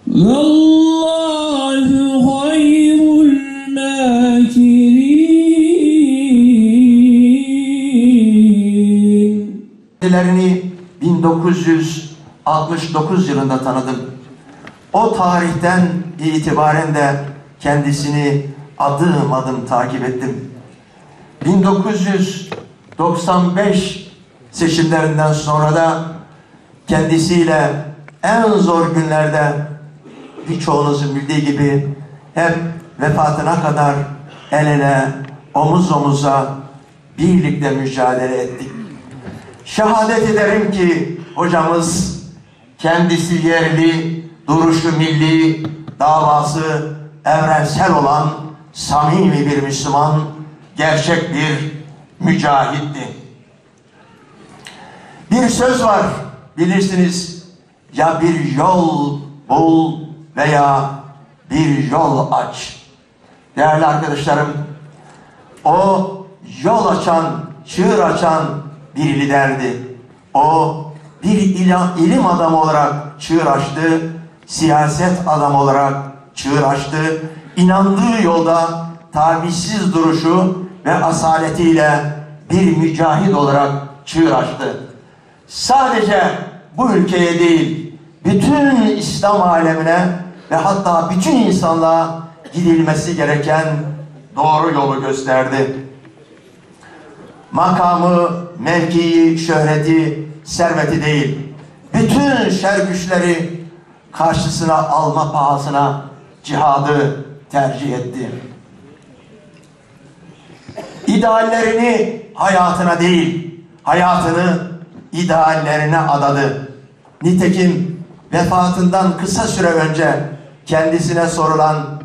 والله خير الماكرين. 1969 yılında tanıdım. O tarihten itibaren de kendisini adım adım takip ettim. 1995 seçimlerinden sonra da kendisiyle en zor günlerde, birçoğunuzun bildiği gibi, hep vefatına kadar el ele, omuz omuza birlikte mücadele ettik. Şehadet ederim ki hocamız, kendisi yerli, duruşu milli, davası evrensel olan samimi bir Müslüman, gerçek bir mücahitti. Bir söz var, bilirsiniz, ya bir yol bul veya bir yol aç. Değerli arkadaşlarım, o yol açan, çığır açan bir liderdi. O bir ilim adamı olarak çığır açtı, siyaset adamı olarak çığır açtı. İnandığı yolda tavizsiz duruşu ve asaletiyle bir mücahit olarak çığır açtı. Sadece bu ülkeye değil, bütün İslam alemine ve hatta bütün insanlığa gidilmesi gereken doğru yolu gösterdi. Makamı, mevkii, şöhreti, serveti değil, bütün şer güçleri karşısına alma pahasına cihadı tercih etti. İdeallerini hayatına değil, hayatını ideallerine adadı. Nitekim vefatından kısa süre önce kendisine sorulan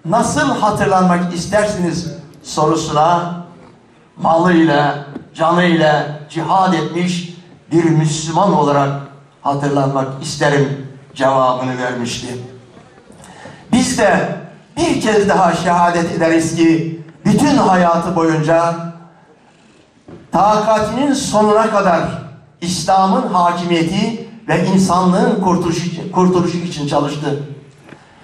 "Nasıl hatırlanmak istersiniz?" sorusuna malıyla, canıyla cihad etmiş bir Müslüman olarak hatırlanmak isterim cevabını vermişti. Biz de bir kez daha şehadet ederiz ki bütün hayatı boyunca takatinin sonuna kadar İslam'ın hakimiyeti ve insanlığın kurtuluşu için çalıştı.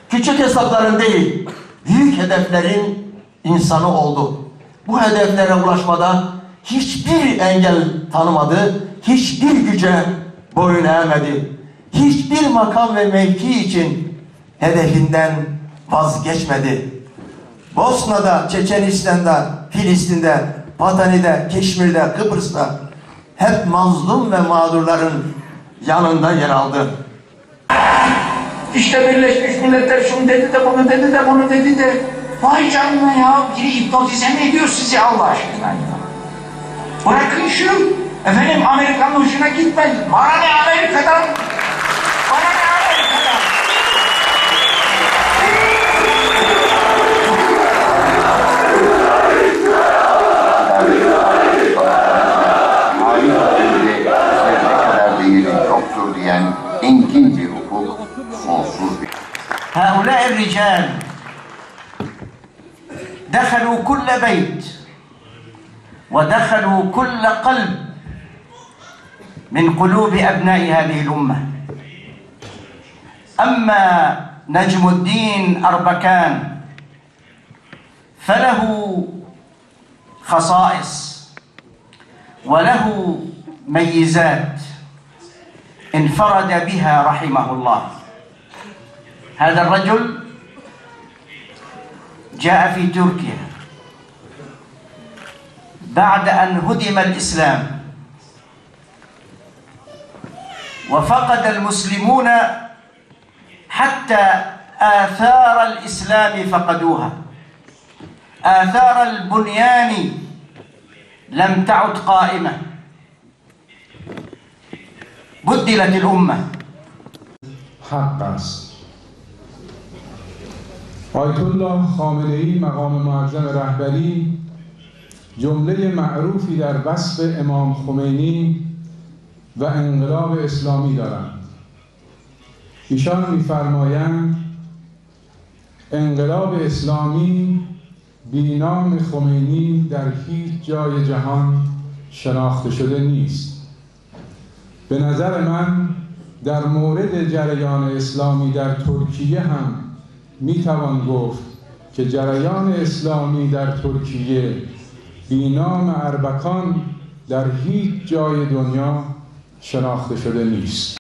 Küçük hesapların değil, büyük hedeflerin insanı oldu. Bu hedeflere ulaşmada hiçbir engel tanımadı, hiçbir güce boyun eğmedi. Hiçbir makam ve mevki için hedefinden vazgeçmedi. Bosna'da, Çeçenistan'da, Filistin'de, Patani'de, Keşmir'de, Kıbrıs'ta hep mazlum ve mağdurların yanında yer aldı. İşte Birleşmiş Milletler şunu dedi de bunu dedi de bunu dedi de vay canına ya, biri hipnotize mi ediyor sizi Allah aşkına ya? Bırakın şu, efendim Amerika'nın hoşuna gitmeyin. Bana ne Amerika'dan? Bana ne Amerika'dan? Yoktur diyen engin bir hukuk, sonsuz bir. هؤلاء الرجال دخلوا كل بيت ودخلوا كل قلب من قلوب أبناء هذه الأمة. أما نجم الدين أربكان فله خصائص وله ميزات انفرد بها رحمه الله. هذا الرجل جاء في تركيا بعد أن هدم الإسلام وفقد المسلمون حتى آثار الإسلام فقدوها. آثار البنيان لم تعد قائمة. بدلت الأمة. حق است. آیت الله خامنه‌ای مقام معظم رهبری جمله معروفی در وصف امام خمینی و انقلاب اسلامی دارند. ایشان می‌فرمایند انقلاب اسلامی بی نام خمینی در هیچ جای جهان شناخته شده نیست. به نظر من در مورد جریان اسلامی در ترکیه هم میتوان گفت که جریان اسلامی در ترکیه بی نام اربکان در هیچ جای دنیا شناخته شده نیست.